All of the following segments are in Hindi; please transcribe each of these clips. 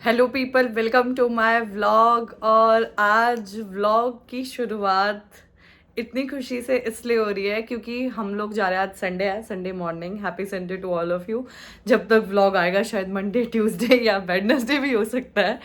Hello people, welcome to my vlog. और आज व्लॉग की शुरुआत इतनी खुशी से इसलिए हो रही है क्योंकि हम लोग जा रहे हैं। आज संडे है, Sunday morning. Happy Sunday to all of you. जब तक व्लॉग आएगा शायद मंडे, ट्यूसडे या वेडनेसडे भी हो सकता है,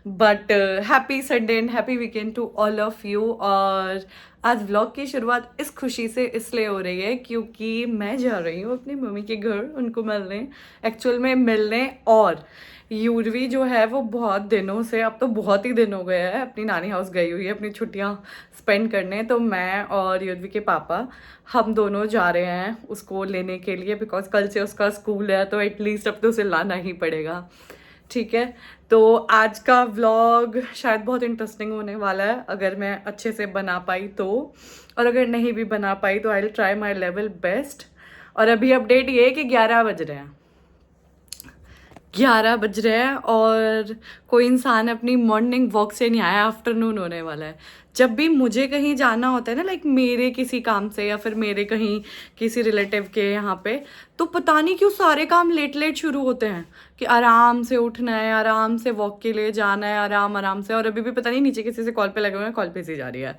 but happy Sunday and happy weekend to all of you. और आज व्लॉग की शुरुआत इस खुशी से इसलिए हो रही है क्योंकि मैं जा रही हूँ अपनी मम्मी के घर उनको मिलने, एक्चुअल में मिलने। और यूरवी जो है वो बहुत दिनों से, अब तो बहुत ही दिन हो गए हैं, अपनी नानी हाउस गई हुई है अपनी छुट्टियां स्पेंड करने। तो मैं और यूरवी के पापा हम दोनों जा रहे हैं उसको लेने के लिए, बिकॉज कल से उसका स्कूल है तो एटलीस्ट अब तो उसे लाना ही पड़ेगा। ठीक है, तो आज का व्लॉग शायद बहुत इंटरेस्टिंग होने वाला है अगर मैं अच्छे से बना पाई तो, और अगर नहीं भी बना पाई तो I will try my level best. और अभी अपडेट ये है कि 11 बज रहे हैं, 11 बज रहे हैं और कोई इंसान अपनी मॉर्निंग वॉक से नहीं आया, आफ्टरनून होने वाला है। जब भी मुझे कहीं जाना होता है ना, लाइक मेरे किसी काम से या फिर मेरे कहीं किसी रिलेटिव के यहाँ पे, तो पता नहीं क्यों सारे काम लेट लेट शुरू होते हैं कि आराम से उठना है, आराम से वॉक के लिए जाना है, आराम आराम से। और अभी भी पता नहीं नीचे किसी से कॉल पे लगे हुए हैं, कॉल पे से जा रही है।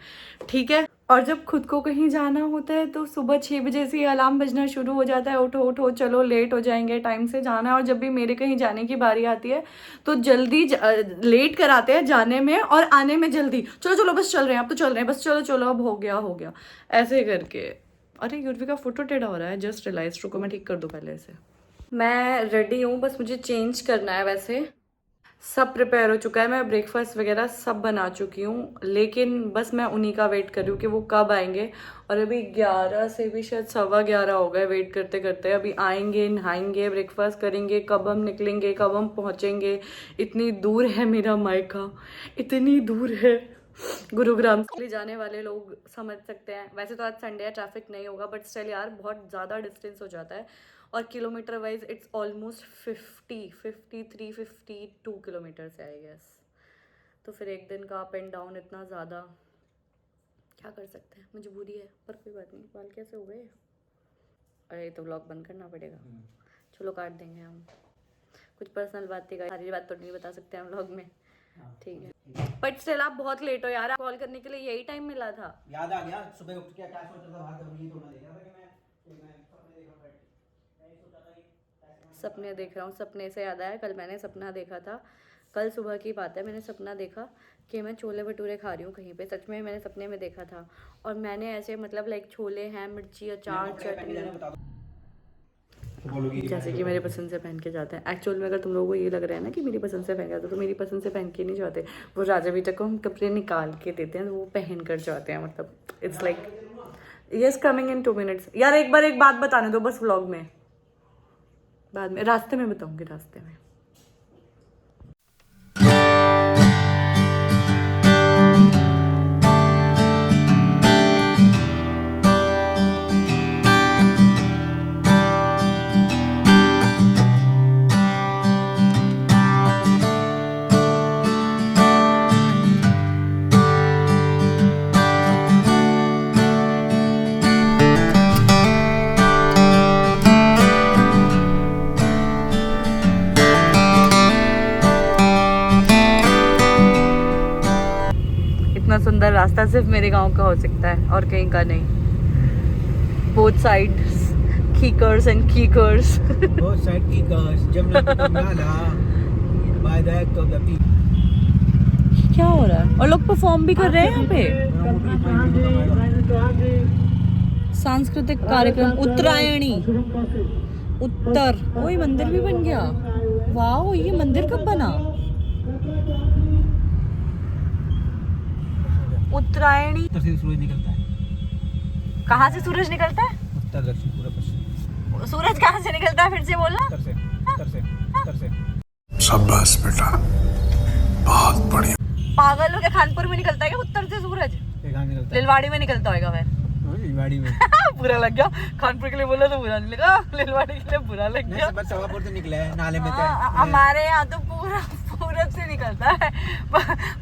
ठीक है, और जब खुद को कहीं जाना होता है तो सुबह 6 बजे से अलार्म बजना शुरू हो जाता है, उठो उठो चलो लेट हो जाएंगे, टाइम से जाना है। और जब भी मेरे कहीं जाने की बारी आती है तो जल्दी लेट कराते हैं जाने में और आने में जल्दी, चलो चलो बस चल रहे हैं, अब तो चल रहे हैं, बस चलो चलो अब हो गया ऐसे करके। अरे यूरवी का फोटो टेढ़ा हो रहा है, जस्ट रियलाइज, रुको मैं ठीक कर दूँ पहले से। मैं रेडी हूँ, बस मुझे चेंज करना है। वैसे सब प्रिपेयर हो चुका है, मैं ब्रेकफास्ट वगैरह सब बना चुकी हूँ, लेकिन बस मैं उन्हीं का वेट कर रही हूँ कि वो कब आएंगे। और अभी 11 से भी शायद 11:15 हो गए वेट करते करते। अभी आएंगे, नहाएंगे, ब्रेकफास्ट करेंगे, कब हम निकलेंगे, कब हम पहुँचेंगे। इतनी दूर है मेरा मायका, इतनी दूर है। गुरुग्राम के लिए जाने वाले लोग समझ सकते हैं। वैसे तो आज संडे है, ट्रैफिक नहीं होगा, बट स्टिल यार बहुत ज़्यादा डिस्टेंस हो जाता है। और kilometre wise it's almost 52 kilometre से आई गेस। तो फिर एक दिन का अप एंड डाउन इतना ज़्यादा, क्या कर सकते हैं, मजबूरी है। पर कोई बात नहीं। बाल कैसे हो गए? अरे तो व्लॉग बंद करना पड़ेगा। चलो काट देंगे हम। कुछ पर्सनल बातें का, सारी बात तो नहीं बता सकते हम व्लॉग में, ठीक है। बट स्टिल आप बहुत लेट हो यार, कॉल करने के लिए यही टाइम मिला था। याद आ गया सुबह उठ के क्या सोच रहा था, बाहर कभी तो मैं देख रहा था कि मैं सपने देख रहा हूँ। सपने से याद आया, कल मैंने सपना देखा था। कल सुबह की बात है, मैंने सपना देखा कि मैं छोले भटूरे खा रही हूँ कहीं पे। सच में मैंने सपने में देखा था। और मैंने ऐसे मतलब लाइक छोले हैं, मिर्ची, अचार, चटनी, जैसे कि मेरी पसंद से पहन के जाते हैं। एक्चुअल में अगर तुम लोगों को ये लग रहा है ना कि मेरी पसंद से पहन के जाते तो मेरी पसंद से पहन के नहीं जाते। वो राजा बेटा को हम कपड़े निकाल के देते हैं तो वो पहन कर जाते हैं। मतलब it's like yes, coming in 2 minutes. यार एक बार एक बात बताने दो बस व्लॉग में, बाद में रास्ते में बताऊंगी, रास्ते में। इतना सुंदर रास्ता सिर्फ मेरे गांव का हो सकता है और कहीं का नहीं। Both side kickers and kickers. Both side kickers Jamuna नाला by the act of the people. क्या हो रहा है? और लोग परफॉर्म भी कर रहे हैं यहाँ पे, सांस्कृतिक कार्यक्रम। उत्तरायणी उत्तर, वही मंदिर भी बन गया। वाह, ये मंदिर कब बना? उत्तरायणी। उत्तर से सूरज निकलता है। कहाँ से सूरज निकलता है? उत्तर, दक्षिण, पूर्व, पश्चिम। सूरज कहाँ से निकलता है? फिर से बोलना। उत्तर से, उत्तर से, उत्तर से। शाबाश बेटा, बहुत बढ़िया। पागल हो क्या? कानपुर में निकलता है क्या उत्तर से सूरज? कहाँ निकलता है? लिलवाड़ी में निकलता होगा फिर। लिलवाड़ी में। बुरा लग गया। कानपुर के लिए बोला तो बुरा नहीं लगा, लिलवाड़ी के लिए बुरा लग गया। बस सवापुर से निकला है, नाले में से। हमारे यहाँ तो पूरा पूरब से निकलता है,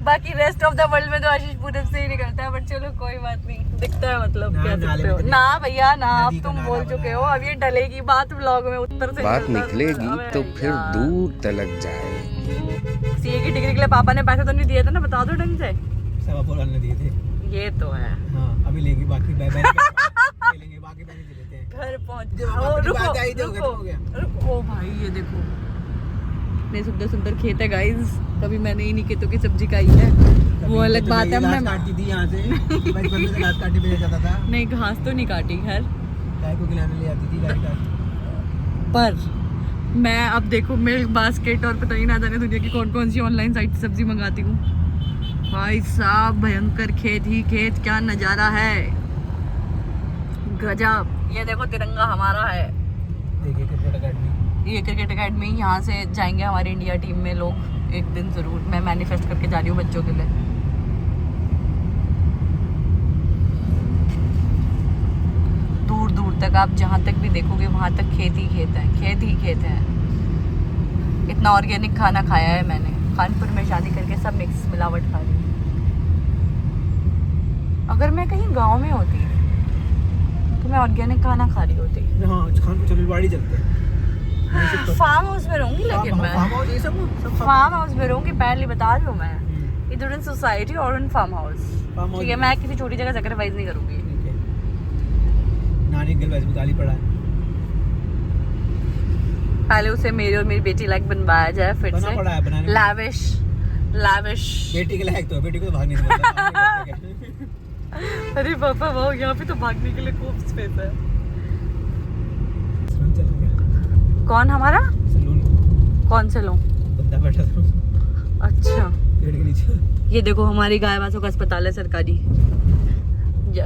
बाकी रेस्ट ऑफ द वर्ल्ड में तो आशीष पूरब से ही निकलता है। बट चलो कोई बात नहीं, दिखता है मतलब क्या सकते हो ना भैया ना। आप तुम बोल चुके हो, अब ये डलेगी बात व्लॉग में। उत्तर से बात निकलेगी तो फिर दूर तलक जाएगी। लिए पापा ने पैसे तो नहीं दिए थे ना, बता दो ढंग से। 4.25 ने दिए थे। ये तो है। हाँ अभी लेंगे बाकी लेंगे, बाकी पैसे दे देते हैं। घर पहुंच रुको। ओ भाई ये देखो इतने सुंदर सुंदर खेत है गाइस, कभी मैंने इन्हीं खेतों की सब्जी खाई है। वो अलग बात है। मैं काटती थी यहाँ से, बचपन में घास काटने भेजा जाता था। नहीं घास तो नहीं काटी खैर, गाय को खिलाने ले आती थी गाय का। पर मैं अब देखो मिल्क बास्केट और पता ही ना जाने दुनिया की कौन कौन सी ऑनलाइन साइट से सब्जी मंगाती हूँ। भाई साहब भयंकर खेत ही खेत, क्या नजारा है, गजब। ये देखो तिरंगा हमारा है। देखिए क्रिकेट अकेडमी, ये क्रिकेट अकेडमी, यहाँ से जाएंगे हमारी इंडिया टीम में लोग एक दिन जरूर। मैं मैनिफेस्ट करके जा रही हूँ बच्चों के लिए। दूर दूर तक आप जहाँ तक भी देखोगे वहाँ तक खेत ही खेत है, खेत ही खेत है। इतना ऑर्गेनिक खाना खाया है मैंने, कानपुर में शादी करके सब मिक्स मिलावट खा रही हूँ। अगर मैं कहीं गांव में होती तो मैं ऑर्गेनिक खाना खा रही होती। हाँ खानपुर चलवाड़ी चलते हैं। फार्म हाउस में रहूंगी, लेकिन मैं फार्म हाउस ये सब फार्म हाउस में रहूंगी, पहले बता रही हूँ मैं। इधर इन सोसाइटी और इन फार्म हाउस, ठीक है। मैं किसी छोटी जगह सैक्रिफाइस नहीं करूंगी। नानी घर वैसे भी गाली पड़ा है। पहले उसे मेरी और मेरी बेटी लायक बनवाया जाए फिर बना से। पड़ा है बनाने में। लाविश बेटी के लायक तो है, बेटी को तो भाग नहीं देता। अरे पापा वाह, यहाँ पे तो भागने के लिए खूब स्पेस है। कौन हमारा सलून कौन से लो? बंदा बैठा था अच्छा पेड़ के नीचे। ये देखो हमारी गाय वासों का अस्पताल है सरकारी,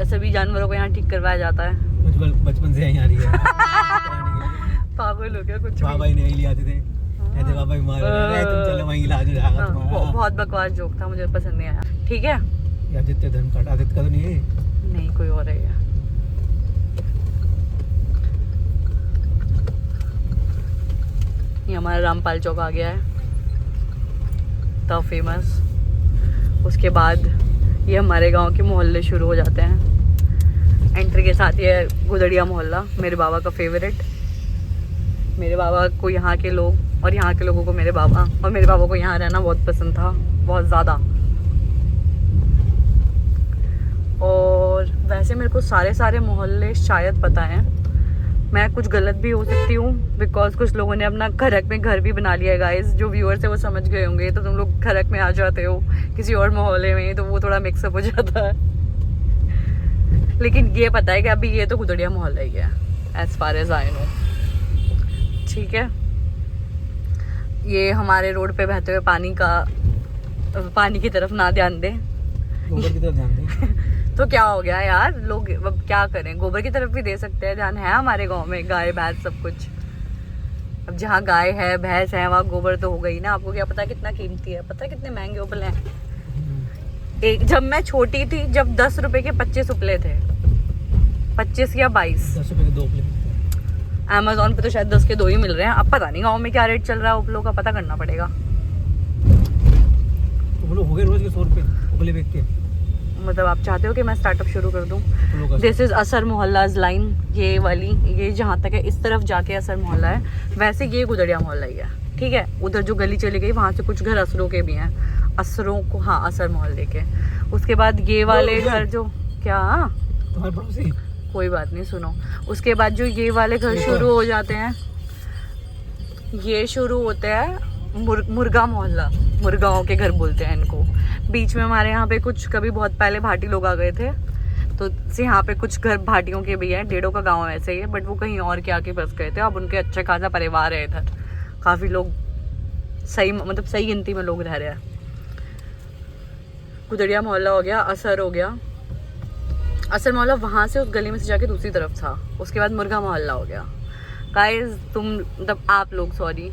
सभी जानवरों को यहाँ ठीक करवाया जाता है। बचपन से यहीं आ रही है। पागल हो गया कुछ। बाबा ही नहीं ले आते थे, कहते बाबा बीमार हो गए, तुम चलो वहीं इलाज हो जाएगा तुम्हारा। बहुत बकवास जोक था, मुझे पसंद नहीं आया। ठीक है ये आदित्य धर्म का, आदित्य का तो नहीं है, नहीं कोई और है। ये हमारा रामपाल चौक आ गया है, तो फेमस। उसके बाद ये हमारे गांव के मोहल्ले शुरू हो जाते हैं। एंट्री के साथ ये गुदड़िया मोहल्ला, मेरे बाबा का फेवरेट। मेरे बाबा को यहाँ के लोग और यहाँ के लोगों को मेरे बाबा, और मेरे बाबा को यहाँ रहना बहुत पसंद था, बहुत ज़्यादा। और वैसे मेरे को सारे मोहल्ले शायद पता हैं। मैं कुछ गलत भी हो सकती हूँ, बिकॉज कुछ लोगों ने अपना खरक में घर भी बना लिया है गाइस। जो व्यूअर्स है वो समझ गए होंगे। तो तुम लोग खरक में आ जाते हो किसी और मोहल्ले में, तो वो थोड़ा मिक्सअप हो जाता है। लेकिन ये पता है कि अभी ये तो गुदड़िया मोहल्ला ही है, as far as I know. ठीक है, ये हमारे रोड पे बहते हुए पानी की तरफ ना ध्यान दें। गोबर की तरफ ध्यान दें। तो क्या हो गया यार, लोग अब क्या करें, गोबर की तरफ भी दे सकते हैं ध्यान। है हमारे गांव में गाय भैंस सब कुछ। अब जहाँ गाय है भैंस है वहाँ गोबर तो हो गई ना। आपको क्या पता कितना कीमती है, पता है कितने महंगे उपले हैं। एक जब मैं छोटी थी, जब 10 रुपए के 25 उपले थे, 25 या 22। 10 रुपए के 2 उपले। अमेज़न पे तो शायद 10 के 2 ही मिल रहे हैं। अब पता नहीं गाँव में क्या रेट चल रहा है उपलों का, पता करना पड़ेगा। उपले हो गए रोज के 100 रुपए उपले बेच के। मतलब आप चाहते हो कि मैं स्टार्टअप शुरू कर दूं? दिस इज असर मोहल्लाज लाइन, ये वाली, ये जहाँ तक है इस तरफ जाके असर मोहल्ला है। वैसे ये गुदड़िया मोहल्ला ही है, ठीक है। उधर जो गली चली गई वहाँ से कुछ घर असरों के भी हैं, असरों को, हाँ असर मोहल्ले के। उसके बाद ये वाले घर जो, क्या तुम्हारे पड़ोसी, कोई बात नहीं सुनो। उसके बाद जो ये वाले घर शुरू हो जाते हैं, ये शुरू होते हैं मुर्गा मोहल्ला, मुर्गाओं के घर बोलते हैं इनको। बीच में हमारे यहाँ पे कुछ कभी बहुत पहले भाटी लोग आ गए थे, तो यहाँ पे कुछ घर भाटियों के भी हैं। डेढ़ों का गांव ऐसे ही है, बट वो कहीं और के आके बस गए थे। अब उनके अच्छा खासा परिवार है इधर, काफ़ी लोग, सही मतलब सही गिनती में लोग रह रहे हैं। गुदड़िया मोहल्ला हो गया, असर हो गया। असर मोहल्ला वहाँ से उस गली में से जाके दूसरी तरफ था। उसके बाद मुर्गा मोहल्ला हो गया। गाइस तुम मतलब आप लोग, सॉरी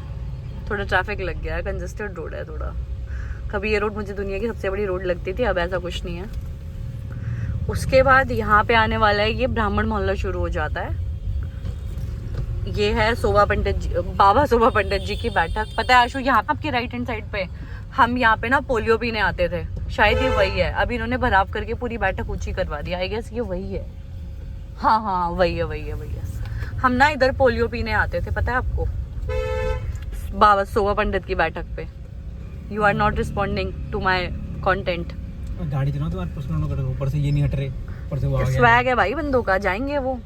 थोड़ा ट्रैफिक लग गया है, कंजेस्टेड रोड है थोड़ा। कभी ये रोड मुझे दुनिया की सबसे बड़ी रोड लगती थी, अब ऐसा कुछ नहीं है। उसके बाद यहाँ पे आने वाला है ये ब्राह्मण मोहल्ला शुरू हो जाता है। ये है शोभा पंडित जी, बाबा शोभा पंडित जी की बैठक। पता है आशु, यहाँ आपके राइट हैंड साइड पे हम यहाँ पे ना पोलियो पीने आते थे, शायद ये वही है। अभी इन्होंने भराव करके पूरी बैठक ऊंची करवा दी, आई गेस ये वही है। हाँ वही है। हम ना इधर पोलियो पीने आते थे, पता है आपको, बाबा शोभा पंडित की बैठक पे। You are not responding to my content. गाड़ी चलाओ तुम्हारे पर्सनल कर, ऊपर से ये नहीं हट रहे, ऊपर से वो आ गया। स्वैग है भाई बंदों का, जाएंगे वो।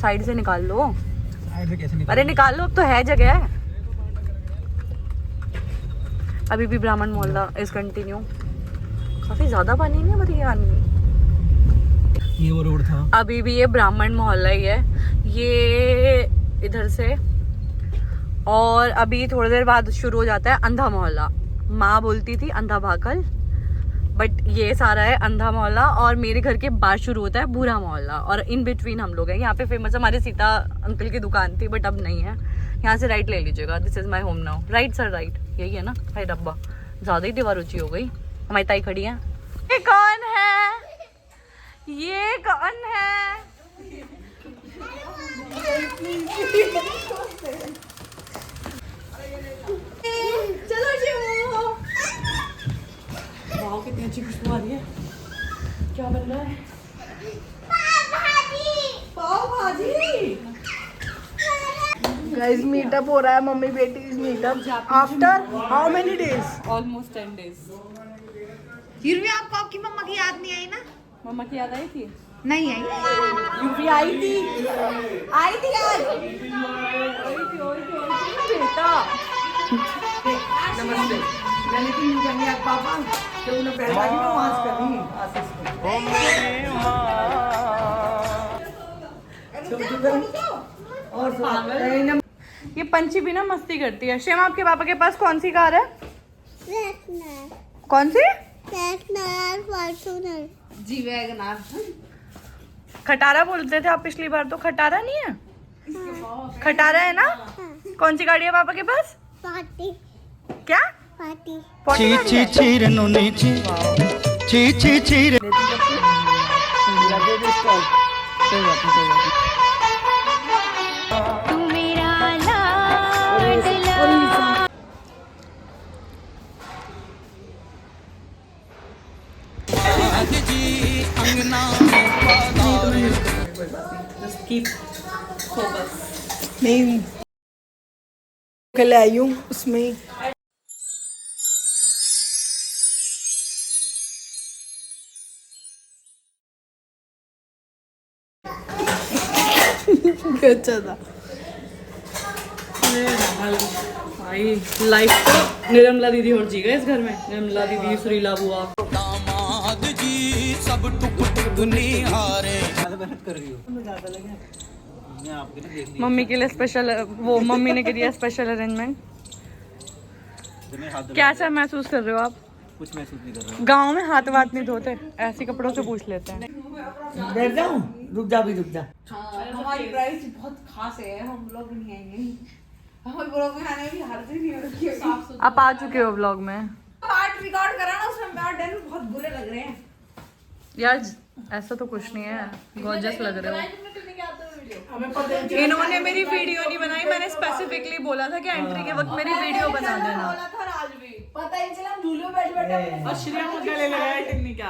साइड से निकाल लो। साइड से कैसे अरे निकाल लो, अब तो है जगह। अभी भी ब्राह्मण मोहल्ला इज कंटिन्यू। काफी ज्यादा पानी नहीं है भैया। ये वो रोड था। अभी भी ये ब्राह्मण मोहल्ला ही है, ये इधर से। और अभी थोड़ी देर बाद शुरू हो जाता है अंधा मोहल्ला। माँ बोलती थी अंधा भाकल, बट ये सारा है अंधा मोहल्ला। और मेरे घर के बाद शुरू होता है बुरा मोहल्ला, और इन बिटवीन हम लोग हैं। यहाँ पे फेमस हमारे सीता अंकल की दुकान थी, बट अब नहीं है। यहाँ से राइट ले लीजिएगा, this is my home now. Right sir, right, यही है ना। हाय रब्बा, ज्यादा ही दीवार ऊंची हो गई। हमारी ताई खड़ी है। ये कौन है? ये कौन है? चलो शिवू। वाह कितनी अच्छी खुशबू आ रही है। क्या बन रहा है? पाव भाजी। गाइस मीटअप हो रहा है, मम्मी बेटी is meetup after how many days? Almost 10 days। फिर भी आपको आपकी मम्मा की याद नहीं आई ना? मम्मा की याद आई थी? नहीं आई। यूपी आई थी आई थी याद। बेटा। नमस्ते। मैंने कि यू जाएंगे आज पापा तो उन्हें पहला की नमाज करनी आशीष को। और सुन ये पंछी भी ना मस्ती करती है। शेम, आपके पापा के पास कौन सी कार है? कौन सी? जी वैगनार। खटारा बोलते थे आप पिछली बार, तो खटारा नहीं है? खटारा है ना? कौन सी गाड़ी है पापा के पास? क्या? ची ची चीर नुनी ची ची ची चीर। तू मेरा लाडला। नहीं कल आई हूँ उसमें अच्छा था। भाई लाइफ तो निर्मला दीदी और जी गए इस घर में। निर्मला दीदी, सुरीला बुआ। दामाद जी सब टुक टुक निहारे। ज्यादा मेहनत कर रही हो। मैं आपके लिए देख मम्मी के लिए स्पेशल, वो मम्मी ने किया स्पेशल अरेंजमेंट। लिया। कैसा महसूस कर रहे हो आप? कुछ महसूस नहीं कर रहा। गांव में हाथ वाथ नहीं धोते, ऐसे कपड़ों से पूछ लेते हैं। बैठ जाऊँ? रुक जा भी रुक जा। हमारी प्राइस बहुत खास है, हम लोग नहीं आएंगे। हमारे ब्लॉग में आने भी हालत ही नहीं हो रखी है। आप आ चुके हो व्लॉग में पार्ट रिकॉर्ड करा ना, उसमें पार्ट डैन बहुत बुरे लग रहे हैं यार। ऐसा तो कुछ नहीं है, गॉर्जियस लग रहे हो। हमें पता है इन्होंने मेरी वीडियो नहीं बनाई, मैंने स्पेसिफिकली बोला था कि एंट्री के वक्त मेरी वीडियो बना देना। पता ही चला, हम झूले बैठ बैठे। और श्रेयम गले लगाया टिकनी क्या,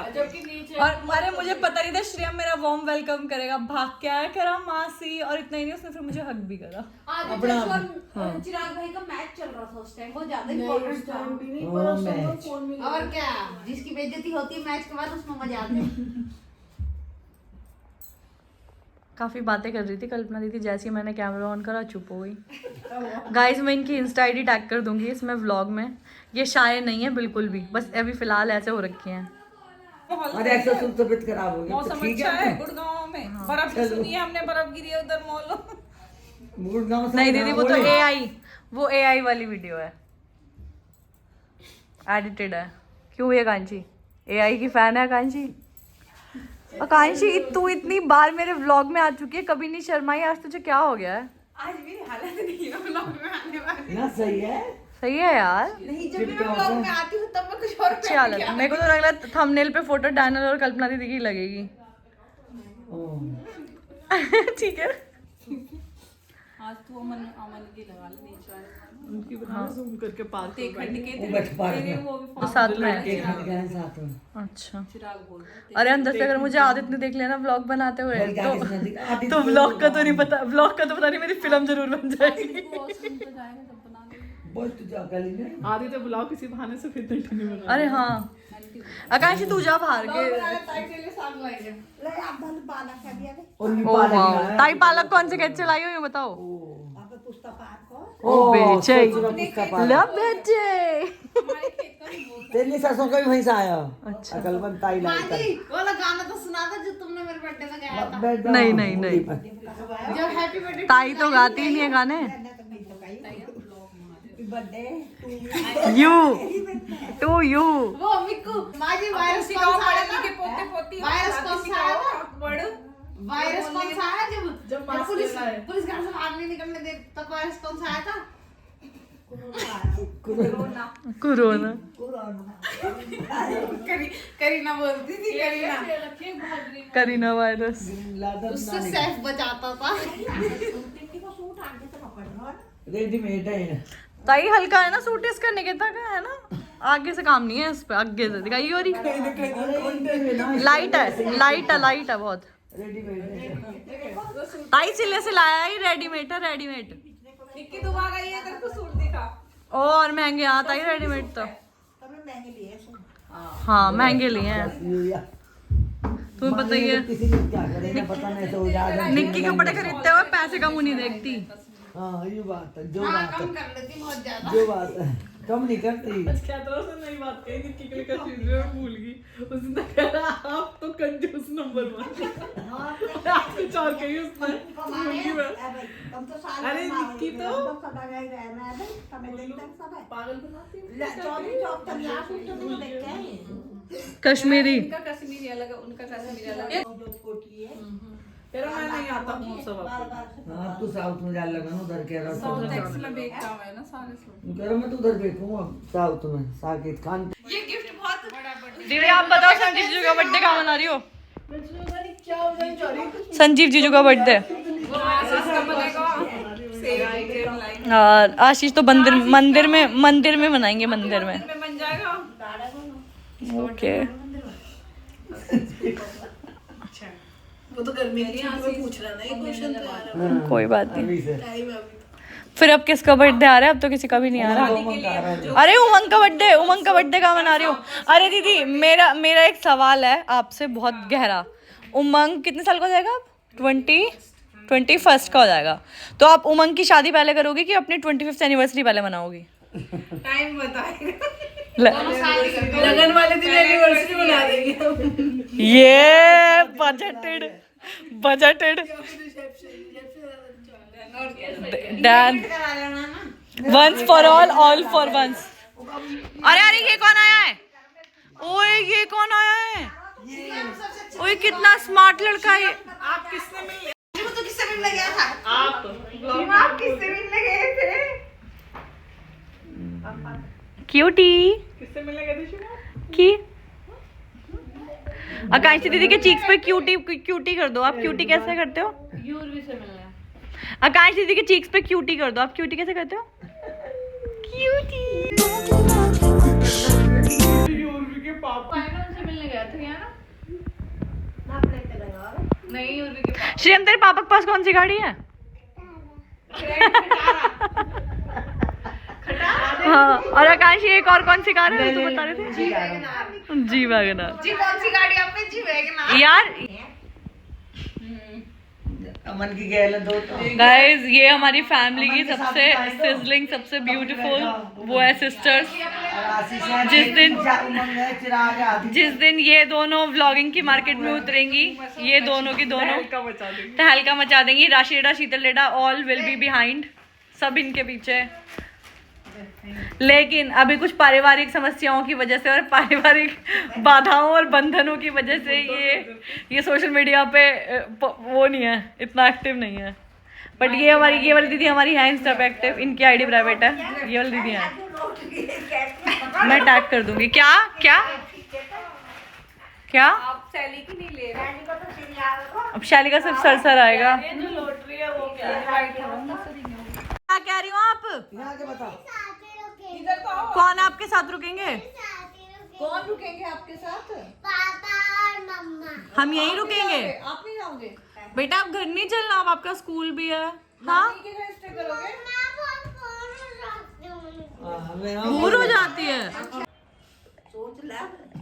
और अरे मुझे पता नहीं था श्रेयम मेरा वार्म वेलकम करेगा। भाग के आया, करा मासी, और इतना ही नहीं, उसने फिर मुझे हग भी करा। चिराग भाई का मैच चल रहा था उस टाइम, बहुत ज्यादा इम्पोर्टेंट था। और क्या, जिसकी बेइज्जती होती है मैच के बाद उसमें मजा आते हैं। काफी बातें कर रही थी कल्पना दीदी, जैसे ही मैंने कैमरा ऑन करा चुप हो गई। गाइस मैं इनकी इंस्टा आईडी टैग कर दूंगी इसमें व्लॉग में। ये शाये नहीं है बिल्कुल भी, बस अभी फिलहाल ऐसे हो रखी हैं। अरे ऐसा तो तबीयत खराब हो गई। मौसम अच्छा है गुड़गांव में। बर्फ भी सुनी है हमने, बर्फ गिरी है उधर मॉल। गुड़गांव से नहीं दीदी, वो तो वो AI वाली वीडियो है, एडिटेड है। क्यों ये कांची AI की फैन है आकांक्षी? आकांक्षी तू इतनी बार मेरे व्लॉग में आ चुकी है, कभी नहीं शर्माई, आज तुझे क्या हो गया है? आज मेरी हालत नहीं है व्लॉग में आने वाली। ना सही है। सही है यार, नहीं, जब भी मैं व्लॉग में आती हूँ तब मैं कुछ और अच्छी हालत है। मेरे को तो लग रहा है थंबनेल पे फोटो डैनल और कल्पना दीदी की लगेगी। ठीक है, आज तो अमन की लगा ले उनकी बना जूम करके पार्क ते खंड के वो बैठ पार्क में वो भी तो साथ में है। एक हाथ गए साथ में। अच्छा, चिराग बोल रहे अरे अंदर से अगर मुझे आदत नहीं देख लेना व्लॉग बनाते हुए और क्या किसने दिखा? आदि तो व्लॉग का तो नहीं पता, व्लॉग का तो पता नहीं, मेरी फिल्म जरूर बन जाएगी। तो जाएगा तब बना लेंगे। पोस्ट जा कली ने आदि तो बुलाओ किसी बहाने से फिर नहीं बना। अरे हाँ आकांक्षी तू जा बाहर के ले आप धन पालक है दिया दे और ये ओ पालक वाओ है। ताई पालक कौन से कैसे लाई हो ये बताओ आप पुस्तक पाक को ओ बेचे उसका पालक लब बेचे तेरी सरसों का भी वहीं से आया। अच्छा अकलमंद ताई लाई था। वाला गाना तो सुना था जो तुमने मेरे बर्थडे में गाया था, बैठ जाओ। नहीं, नहीं, नहीं। जो हैप्पी बर्थडे ताई तो गाती ही नहीं है गाने बर्थडे यू टू यू वो मिक्कू माजी वायरस कौन सा आया था? के पोते पोती वायरस कौन सा आया था? बड़ वायरस कौन सा आया जब मास्क पुलिस लेना है। पुलिस घर से बाहर नहीं निकलने दे तब वायरस कौन सा आया था? कोरोना करीना बोलती थी करीना, करीना वायरस उससे सेफ बचाता था। रेडीमेड है। ताई हल्का है ना सूट इसका निकेता का है ना आगे से काम नहीं है इस पे आगे से दिखाई हो रही लाइट है बहुत रेडीमेड है। ताई सिले से लाया ही रेडीमेड है रेडीमेड निक्की तू आ गई है तेरे को सूट दिखा। और महंगे आता ही रेडीमेड तो तब महंगे लिए हाँ महंगे लिए हैं लिया। तुम्हें पता ही है किसी ने क्या करेगा पता नहीं तो उजागर निक्की कपड़े खरीदते हुए पैसे कम नहीं देखती हाँ ये बात है जो हाँ बात कम है कर लेती बहुत ज्यादा। जो बात है कम नहीं करती। क्या तरह से नई बात कही निक्की के लिए कश्मीर में भूल गई। उसने कह रहा आप तो कंजूस नंबर 1 आपने चार कही उसने भूल गई मैं। तुम तो साल अरे निक्की तो सदा गई रहना है भाई समय दिन तक सब है पागल बनाती है। चौबीस चौक तक यहाँ सूट तो नहीं देख के कश्मीरी इनका कश्मीरी अलग है उनका कश्मीरी अलग है। जो कोटी है तेरा मैं नहीं आता हूँ सब हाँ तू साउथ में जाने लगा ना उधर कह रहा साउथ था टैक्स में बेचता हूँ ना सारे सूट। कह रहा मैं तो उधर देखूंगा साउथ में साकिब खान। ये गिफ्ट बहुत बड़ा बर्थडे। दीदी आप बताओ संजीव जीजू का बर्थडे कहाँ मना रही हो संजीव जीजू का बर्थडे और आशीष तो मंदिर में मनाएंगे मंदिर में बन जाएगा। ओके वो तो गर्मी की छुट्टी में पूछ रहा ना ये क्वेश्चन तो यार कोई बात नहीं अभी से टाइम है अभी फिर अब किसका बर्थडे आ रहा है अब तो किसी का भी नहीं आ रहा अरे उमंग का बर्थडे कहाँ मना रही हो अरे दीदी मेरा एक सवाल है आपसे बहुत गहरा उमंग कितने साल का हो जाएगा अब 21st का हो जाएगा तो आप उमंग की शादी पहले करोगी कि अपनी 25th एनिवर्सरी पहले मनाओगी टाइम बताएगा। लगन वाले दिन एनिवर्सरी मना देंगे ये budgeted done once for all for once अरे ये कौन आया है ओए ये कौन आया है ओए कितना स्मार्ट लड़का है आप किससे मिले? वो तो किससे मिलने गया था? आप किससे मिलने गए थे? क्यूटी किससे मिलने गए थे शिवा? की आकांक्षी दीदी के चीक्स पे क्यूटी कर दो आप क्यूटी कैसे करते हो यूर्वी से मिलने। आकांक्षी दीदी के चीक्स पे क्यूटी कर दो आप क्यूटी कैसे करते हो क्यूटी यूर्वी के पापा से मिलने गए थे क्या ना? नहीं यूर्वी के पापा। श्रीम तेरे पापा के पास कौन सी गाड़ी है हाँ और आकांक्षी एक और कौन सी कार है जो बता रहे थे जी वैगनर जी कौन सी गाड़ी आपने? जी वैगनर। यार अमन की गैल दो तो गाइस ये हमारी फैमिली की सबसे सिजलिंग सबसे ब्यूटीफुल वो है सिस्टर्स जिस दिन ये दोनों व्लॉगिंग की मार्केट में उतरेंगी ये दोनों की दोनों तहलका मचा देंगी राशिदा शीतल लेडा ऑल विल बी बिहाइंड सब इनके पीछे लेकिन अभी कुछ पारिवारिक समस्याओं की वजह से और पारिवारिक बाधाओं और बंधनों की वजह से ये सोशल मीडिया पे वो नहीं है इतना एक्टिव नहीं है बट ये वाली दीदी हमारी है इंस्टा पे एक्टिव इनकी आईडी प्राइवेट है ये वाली दीदी है मैं टैग कर दूंगी क्या क्या क्या आप सैली की नहीं ले रहे। अब शैली का सिर्फ सर आएगा ये जो लॉटरी है वो क्या है? क्या कह रही हो आप यहाँ के बता इधर तो आओ। कौन आपके साथ रुकेंगे कौन रुकेंगे आपके साथ? पापा और मम्मा हम यहीं रुकेंगे आप नहीं जाओगे? बेटा आप घर नहीं चलना अब आपका स्कूल भी है हाँ नानी के घर स्टे करोगे? मैं बहुत फोन रखती हूँ दूर हो जाती है।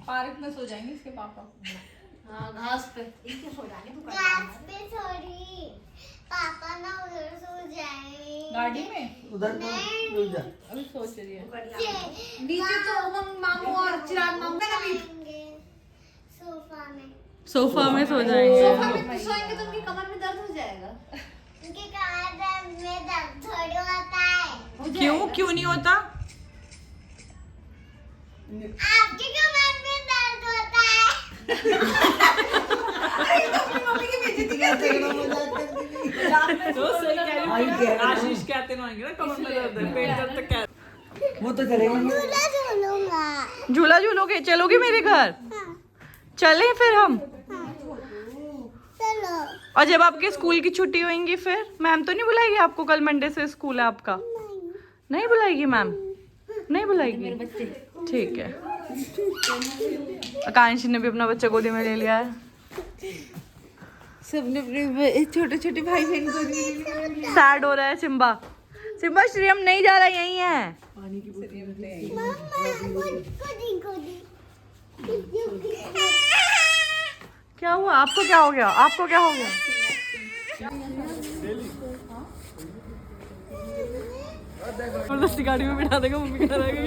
पार्क में सो जाएंगे इसके पापा। हाँ घास पे इनके सो जाने तू क्लास पे थोड़ी पापा ना उधर सो जाए गाड़ी में उधर रुक जा। अभी सोच रही है। नीचे तो उमंग मामू और चिराग मामू का भी सोफा में सोफा में सो जाएंगे। सोफा में सोएंगे तो उनकी कमर में दर्द हो जाएगा। उनके कमर में दर्द थोड़ी होता है क्यों नहीं होता? आपके कमर में दर्द होता है मम्मी की बेइज्जती करते हैं। तो सही कह रही हूँ। आशीष कहते ना आएंगे ना कमर में दर्द है, पेट दर्द तक कह। वो तो चलेगा। झूला झूलूंगा झूला झूलोगे? चलोगे मेरे घर? चलें फिर हम। चलो और जब आपके स्कूल की छुट्टी होगी फिर मैम तो नहीं बुलाएगी आपको? कल मंडे से स्कूल है आपका। नहीं बुलाएगी मैम? नहीं बुलाएगी? ठीक है। आकांक्षी ने भी अपना बच्चा गोदी में ले लिया है। सबने अपने छोटे छोटे भाई बहन को सैड हो रहा है सिम्बा। सिम्बा श्रीयम नहीं जा रहा, यही है। क्या हुआ? आपको क्या हो गया? आपको क्या हो गया? जबरदस्ती गाड़ी में बिठा देगा मम्मी कह रही।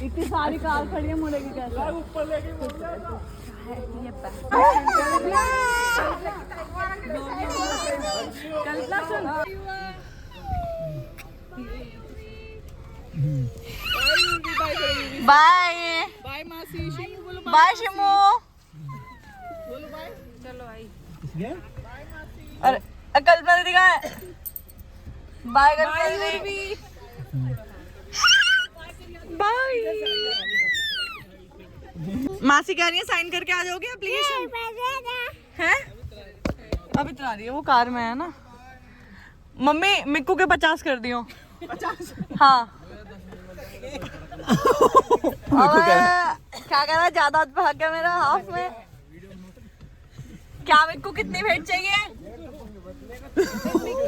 इतनी सारी कार खड़ी है, मुड़ेगी कैसे? ऊपर लेके कल्पना सुन। बाय बाय मासी, शिमू बोलो बाय शिमू। चलो आई। अरे कल्पना दीदी कहाँ है? बाय कल्पना दीदी। बाय। मासी कह रही है साइन करके आ जाओगे एप्लीकेशन है? अब इतना रही है, वो कार में है ना। मम्मी मिक्कू के 50 कर दियो। 50? हाँ। क्या कह रहा है? ज्यादा भाग गया मेरा हाफ में। क्या मिक्कू कितनी भेंट चाहिए?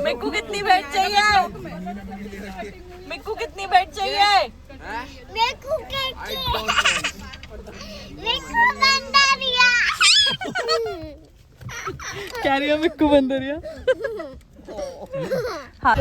मिक्कू कितनी भेंट चाहिए? मिक्कू कितनी भेंट चाहिए? कह रही है मिक्कू बंदरिया। हाँ